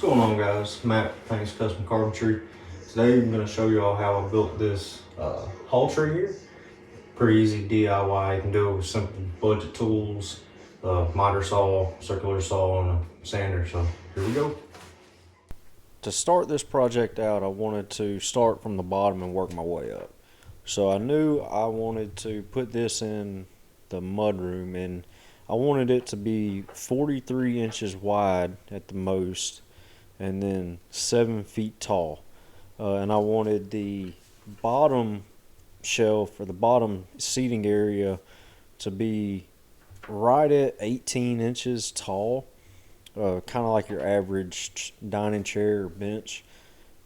What's going on, guys? Matt, Thanks Custom Carpentry. Today I'm going to show you all how I built this haul tree here. Pretty easy DIY. You can do it with simple budget tools, miter saw, circular saw, and a sander. So here we go. To start this project out, I wanted to start from the bottom and work my way up. So I knew I wanted to put this in the mudroom, and I wanted it to be 43 inches wide at the most, and then 7 feet tall. And I wanted the bottom shelf, or the bottom seating area, to be right at 18 inches tall, kind of like your average dining chair or bench.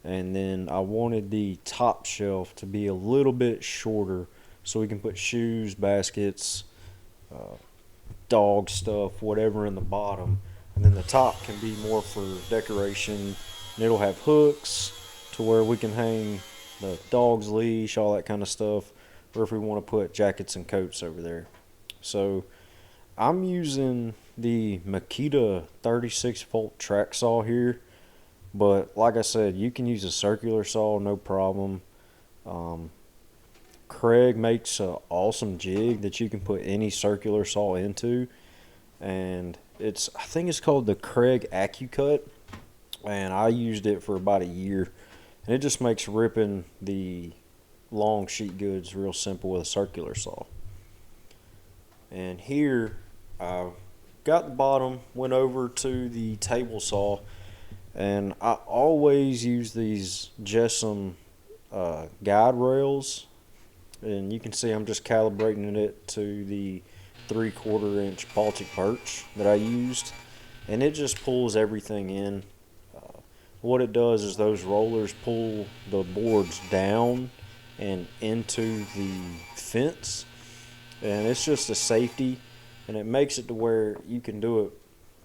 And then I wanted the top shelf to be a little bit shorter so we can put shoes, baskets, dog stuff, whatever in the bottom. And then the top can be more for decoration, and it'll have hooks to where we can hang the dog's leash, all that kind of stuff, or if we want to put jackets and coats over there. So I'm using the Makita 36-volt track saw here, but like I said, you can use a circular saw, no problem. Craig makes an awesome jig that you can put any circular saw into, and I think it's called the Craig AccuCut, and I used it for about a year, and it just makes ripping the long sheet goods real simple with a circular saw. And here I got the bottom, went over to the table saw, and I always use these Jessam guide rails, and you can see I'm just calibrating it to the 3/4 inch Baltic birch that I used, and it just pulls everything in. What it does is those rollers pull the boards down and into the fence, and it's just a safety, and it makes it to where you can do it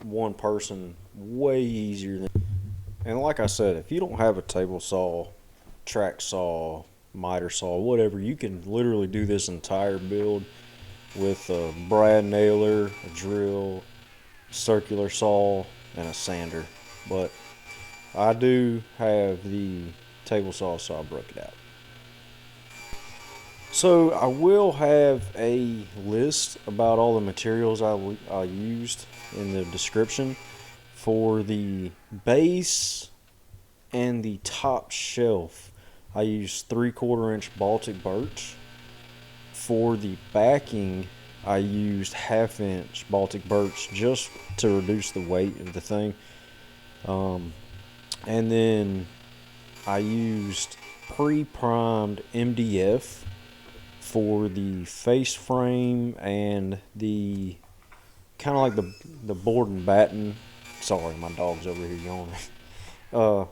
one person way easier. And like I said, if you don't have a table saw, track saw, miter saw, whatever, you can literally do this entire build with a brad nailer, a drill, circular saw, and a sander. But I do have the table saw, so I broke it out. So I will have a list about all the materials I used in the description. For the base and the top shelf, I used 3/4 inch Baltic birch. For the backing, I used 1/2 inch Baltic birch just to reduce the weight of the thing. And then I used pre-primed MDF for the face frame and the kind of like the board and batten. Sorry, my dog's over here yawning.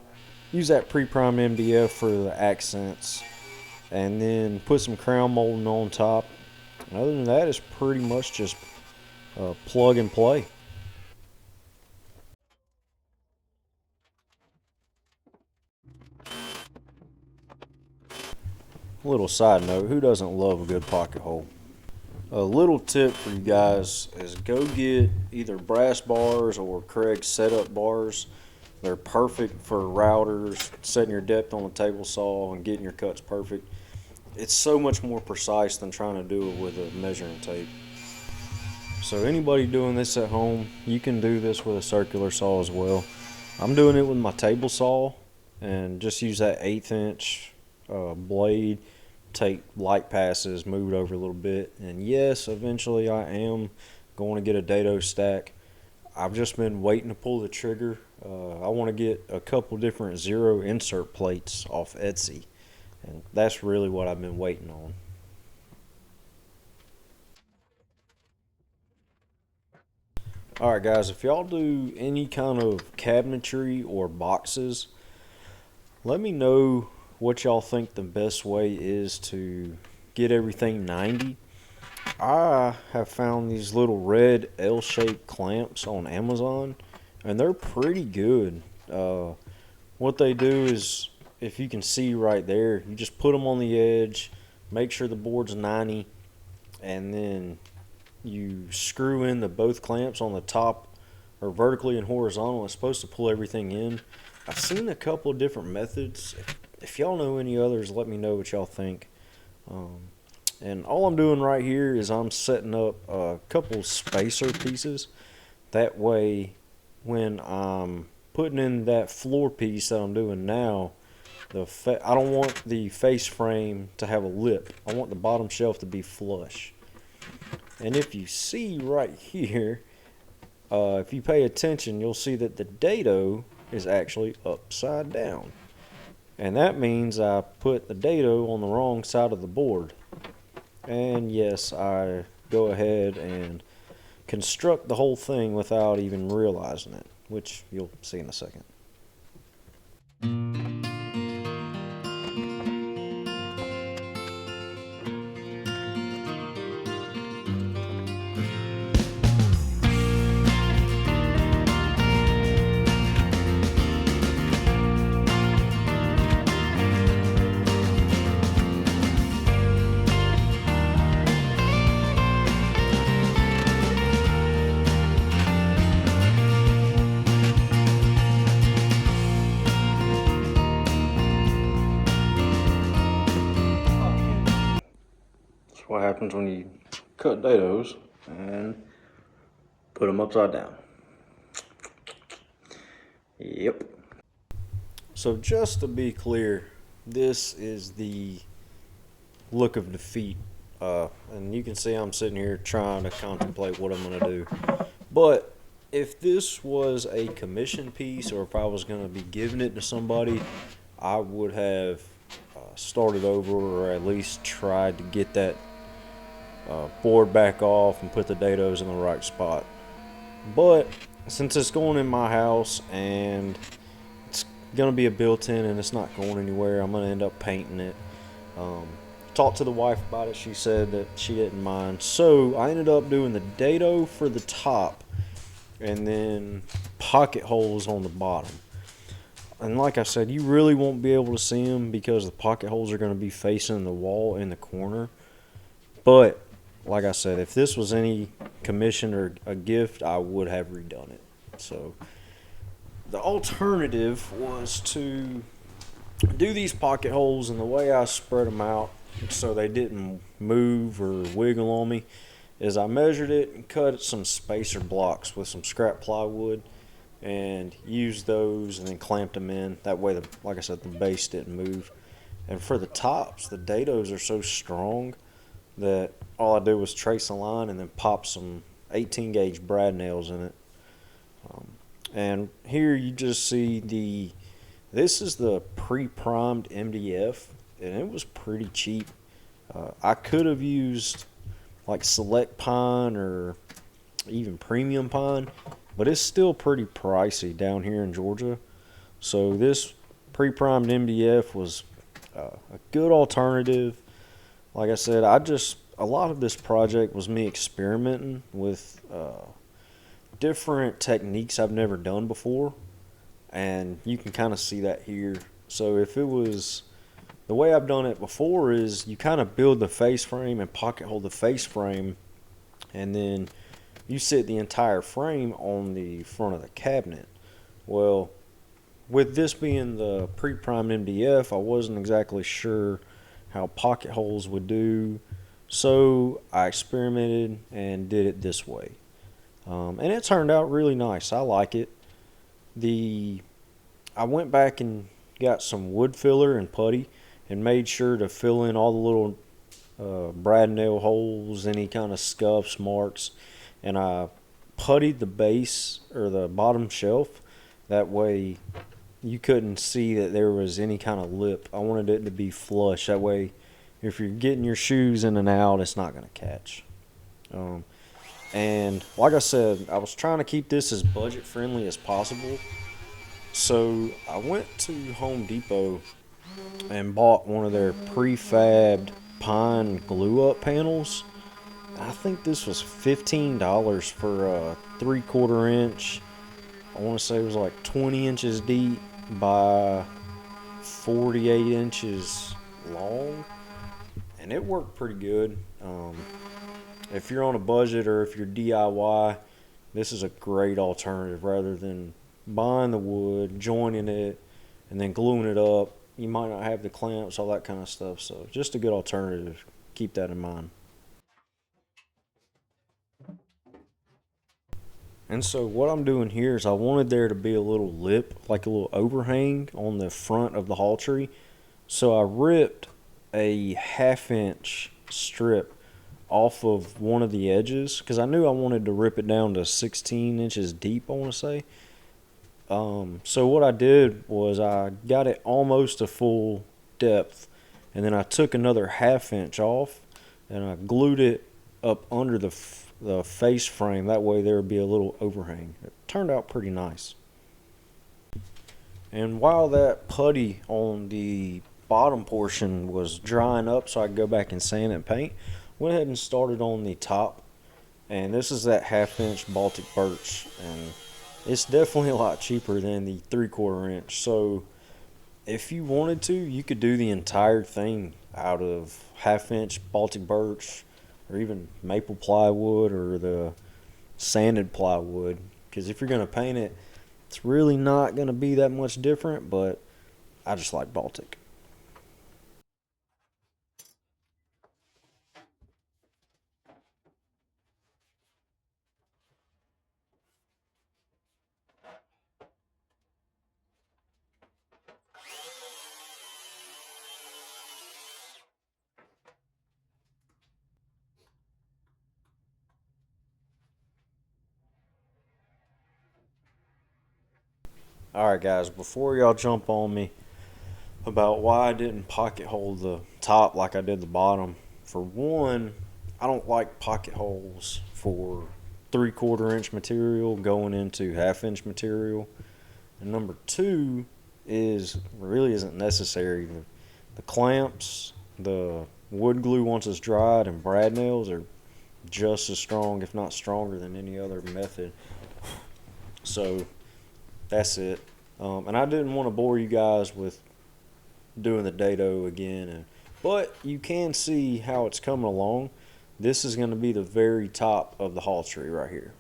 Use that pre-primed MDF for the accents, and then put some crown molding on top. Other than that, it's pretty much just plug and play. Little side note, who doesn't love a good pocket hole? A little tip for you guys is go get either brass bars or Craig setup bars. They're perfect for routers, setting your depth on the table saw, and getting your cuts perfect. It's so much more precise than trying to do it with a measuring tape. So anybody doing this at home, you can do this with a circular saw as well. I'm doing it with my table saw, and just use that 1/8 inch blade, take light passes, move it over a little bit, and yes, eventually I am going to get a dado stack. I've just been waiting to pull the trigger. I want to get a couple different zero insert plates off Etsy, and that's really what I've been waiting on. Alright guys, if y'all do any kind of cabinetry or boxes, let me know what y'all think the best way is to get everything 90. I have found these little red L-shaped clamps on Amazon, and they're pretty good. What they do is, if you can see right there, you just put them on the edge, make sure the board's 90, and then you screw in both clamps on the top or vertically and horizontal. It's supposed to pull everything in. I've seen a couple of different methods. If y'all know any others, let me know what y'all think. And all I'm doing right here is I'm setting up a couple spacer pieces. That way, when I'm putting in that floor piece that I'm doing now, I don't want the face frame to have a lip. I want the bottom shelf to be flush. And if you see right here, if you pay attention, you'll see that the dado is actually upside down. And that means I put the dado on the wrong side of the board. And yes, I go ahead and construct the whole thing without even realizing it, which you'll see in a second. That's what happens when you cut dados and put them upside down. Yep. So just to be clear, this is the look of defeat. And you can see I'm sitting here trying to contemplate what I'm going to do. But if this was a commission piece, or if I was going to be giving it to somebody, I would have started over, or at least tried to get that board back off and put the dados in the right spot. But since it's going in my house and it's going to be a built-in and it's not going anywhere, I'm going to end up painting it. Talked to the wife about it. She said that she didn't mind. So I ended up doing the dado for the top and then pocket holes on the bottom. And like I said, you really won't be able to see them because the pocket holes are going to be facing the wall in the corner. But like I said, if this was any commission or a gift, I would have redone it. So the alternative was to do these pocket holes, and the way I spread them out so they didn't move or wiggle on me is I measured it and cut some spacer blocks with some scrap plywood and used those and then clamped them in. That way, like I said, the base didn't move. And for the tops, the dados are so strong that all I did was trace a line and then pop some 18 gauge brad nails in it. And here you just see this is the pre-primed MDF, and it was pretty cheap. I could have used like select pine or even premium pine, but it's still pretty pricey down here in Georgia. So this pre-primed MDF was a good alternative. Like I said, a lot of this project was me experimenting with different techniques I've never done before, and you can kind of see that here. So if it was the way I've done it before, is you kind of build the face frame and pocket hole the face frame, and then you sit the entire frame on the front of the cabinet. Well, with this being the pre-primed MDF, I wasn't exactly sure how pocket holes would do, so I experimented and did it this way. And it turned out really nice. I like it. I went back and got some wood filler and putty and made sure to fill in all the little brad nail holes, any kind of scuffs, marks, and I puttied the base or the bottom shelf. That way you couldn't see that there was any kind of lip. I wanted it to be flush. That way if you're getting your shoes in and out, it's not going to catch. And like I said, I was trying to keep this as budget friendly as possible. So I went to Home Depot and bought one of their prefabbed pine glue up panels. I think this was $15 for a 3/4 inch. I want to say it was like 20 inches deep by 48 inches long. And it worked pretty good. If you're on a budget or if you're DIY, this is a great alternative rather than buying the wood, joining it, and then gluing it up. You might not have the clamps, all that kind of stuff. So just a good alternative. Keep that in mind. And so what I'm doing here is I wanted there to be a little lip, like a little overhang on the front of the hall tree. So I ripped a 1/2 inch strip off of one of the edges because I knew I wanted to rip it down to 16 inches deep, I want to say. So what I did was I got it almost a full depth, and then I took another 1/2 inch off and I glued it up under the face frame. That way there would be a little overhang. It turned out pretty nice. And while that putty on the bottom portion was drying up so I could go back and sand and paint, went ahead and started on the top. And this is that 1/2 inch Baltic birch, and it's definitely a lot cheaper than the 3/4 inch. So if you wanted to, you could do the entire thing out of 1/2 inch Baltic birch, or even maple plywood, or the sanded plywood. Because if you're going to paint it, it's really not going to be that much different, but I just like Baltic. Alright guys, before y'all jump on me about why I didn't pocket hole the top like I did the bottom, for one, I don't like pocket holes for 3/4 inch material going into 1/2 inch material. And number two is really isn't necessary. The clamps, the wood glue once it's dried, and brad nails are just as strong, if not stronger, than any other method. So that's it. And I didn't want to bore you guys with doing the dado again, but you can see how it's coming along. This is going to be the very top of the hall tree right here.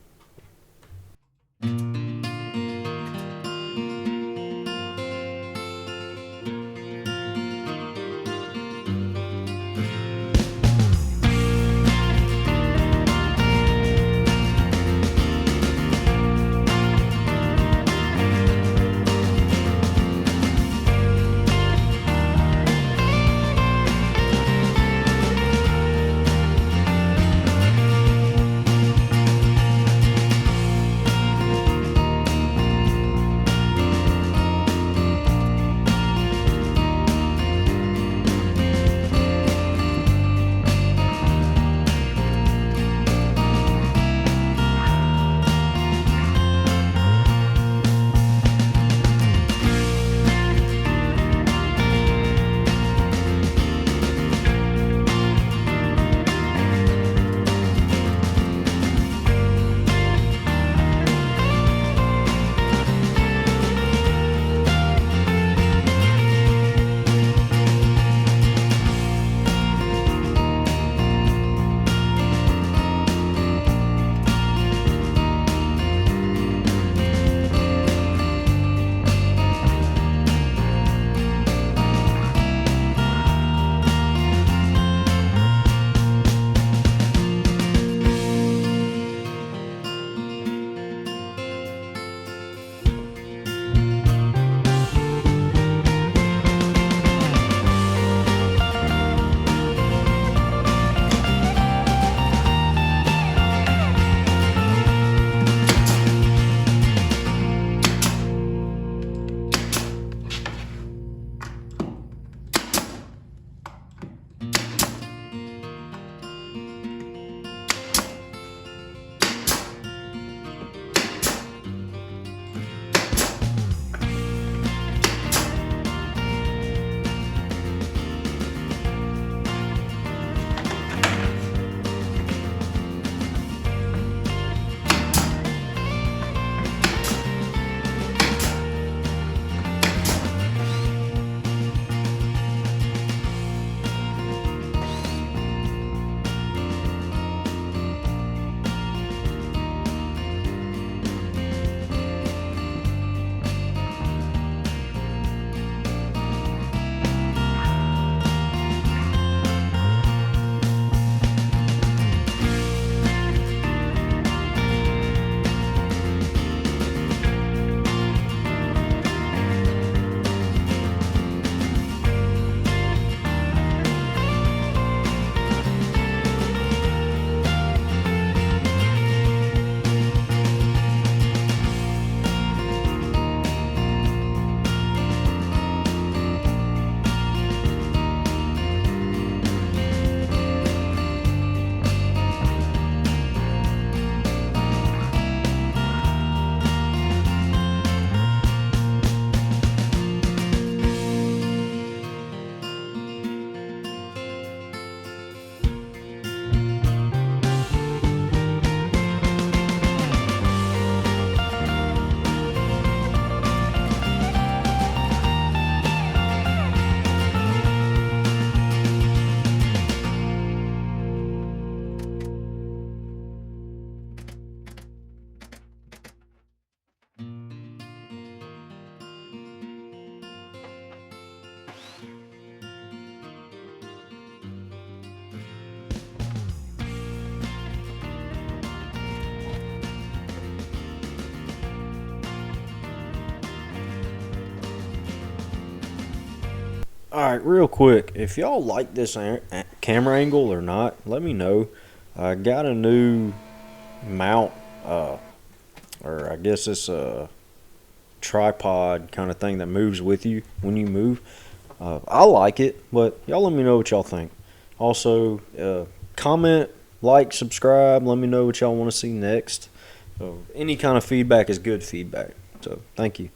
Alright, real quick, if y'all like this camera angle or not, let me know. I got a new mount, or I guess it's a tripod kind of thing that moves with you when you move. I like it, but y'all let me know what y'all think. Also, comment, like, subscribe, let me know what y'all want to see next. Any kind of feedback is good feedback. So, thank you.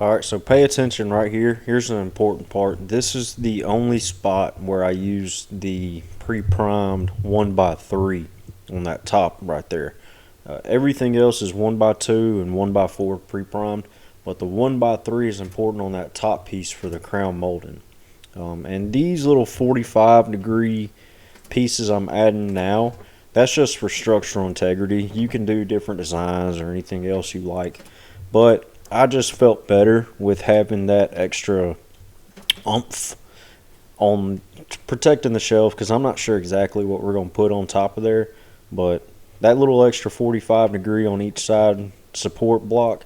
Alright, so pay attention right here. Here's an important part. This is the only spot where I use the pre-primed 1x3 on that top right there. Everything else is 1x2 and 1x4 pre-primed, but the 1x3 is important on that top piece for the crown molding. And these little 45-degree pieces I'm adding now, that's just for structural integrity. You can do different designs or anything else you like, but I just felt better with having that extra oomph on protecting the shelf, because I'm not sure exactly what we're going to put on top of there, but that little extra 45-degree on each side support block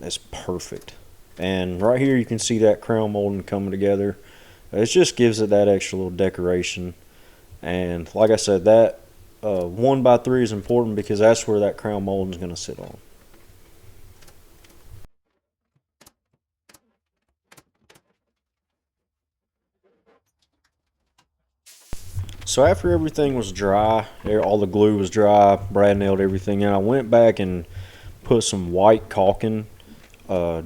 is perfect. And right here you can see that crown molding coming together. It just gives it that extra little decoration. And like I said, that 1x3 is important because that's where that crown molding is going to sit on. So after everything was dry, all the glue was dry, Brad nailed everything in, I went back and put some white caulking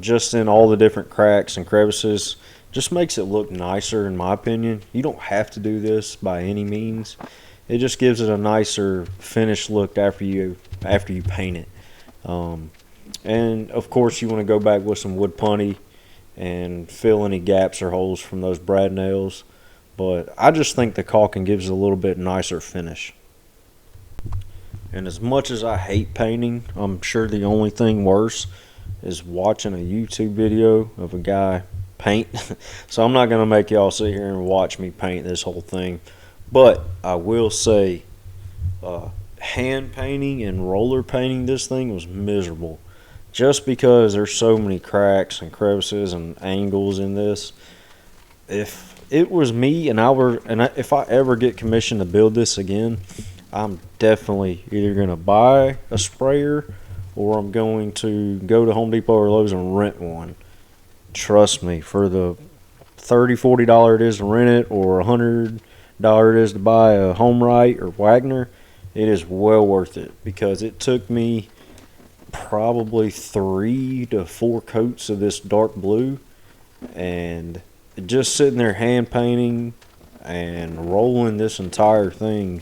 just in all the different cracks and crevices. Just makes it look nicer in my opinion. You don't have to do this by any means. It just gives it a nicer finished look after you paint it. And of course you want to go back with some wood putty and fill any gaps or holes from those brad nails. But I just think the caulking gives it a little bit nicer finish. And as much as I hate painting, I'm sure the only thing worse is watching a YouTube video of a guy paint. So I'm not going to make y'all sit here and watch me paint this whole thing. But I will say, hand painting and roller painting this thing was miserable. Just because there's so many cracks and crevices and angles in this. If it was me and if I ever get commissioned to build this again, I'm definitely either going to buy a sprayer or I'm going to go to Home Depot or Lowe's and rent one. Trust me, for the $30-$40 it is to rent it, or $100 it is to buy a Homewright or Wagner, it is well worth it, because it took me probably 3 to 4 coats of this dark blue, and just sitting there hand painting and rolling this entire thing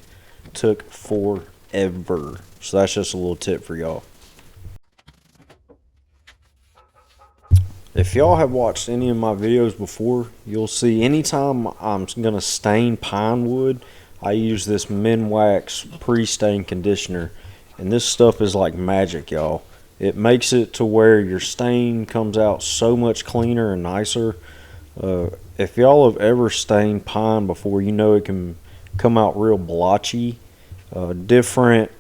took forever. So that's just a little tip for y'all. If y'all have watched any of my videos before, you'll see anytime I'm going to stain pine wood, I use this Minwax pre-stain conditioner. And this stuff is like magic, y'all. It makes it to where your stain comes out so much cleaner and nicer. If y'all have ever stained pine before, you know it can come out real blotchy. Different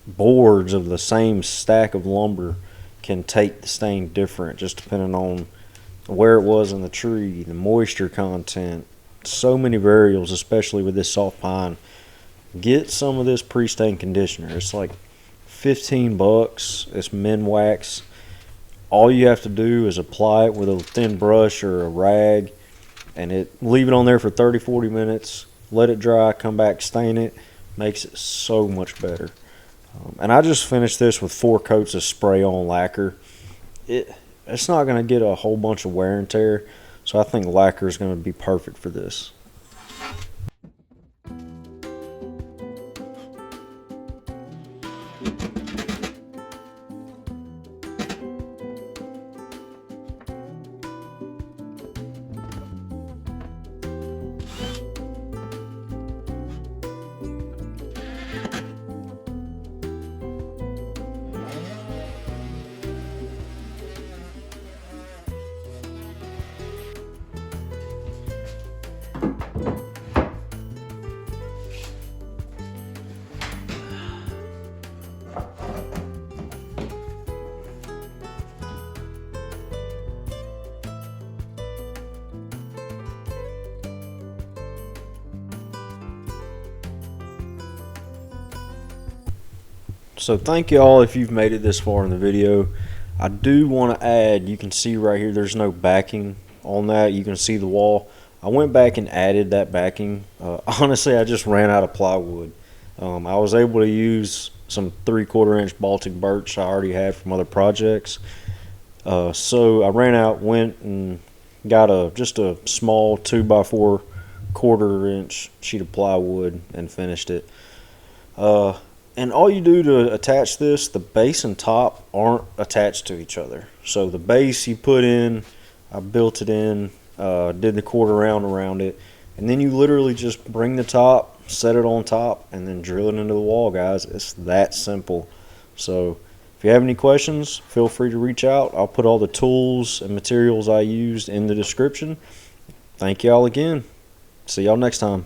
boards of the same stack of lumber can take the stain different, just depending on where it was in the tree, the moisture content, so many variables, especially with this soft pine. Get some of this pre-stain conditioner. It's like $15. It's Minwax. All you have to do is apply it with a thin brush or a rag, and leave it on there for 30-40 minutes, let it dry, come back, stain it. Makes it so much better. And I just finished this with 4 coats of spray-on lacquer. It's not going to get a whole bunch of wear and tear, so I think lacquer is going to be perfect for this. So thank y'all if you've made it this far in the video. I do want to add, you can see right here there's no backing on that. You can see the wall. I went back and added that backing. Honestly, I just ran out of plywood. I was able to use some 3/4 inch Baltic birch I already had from other projects. So I ran out, went and got just a small 2x4 1/4 inch sheet of plywood and finished it. And all you do to attach this, the base and top aren't attached to each other. So the base you put in, I built it in, did the quarter round around it, and then you literally just bring the top, set it on top, and then drill it into the wall, guys. It's that simple. So if you have any questions, feel free to reach out. I'll put all the tools and materials I used in the description. Thank y'all again. See y'all next time.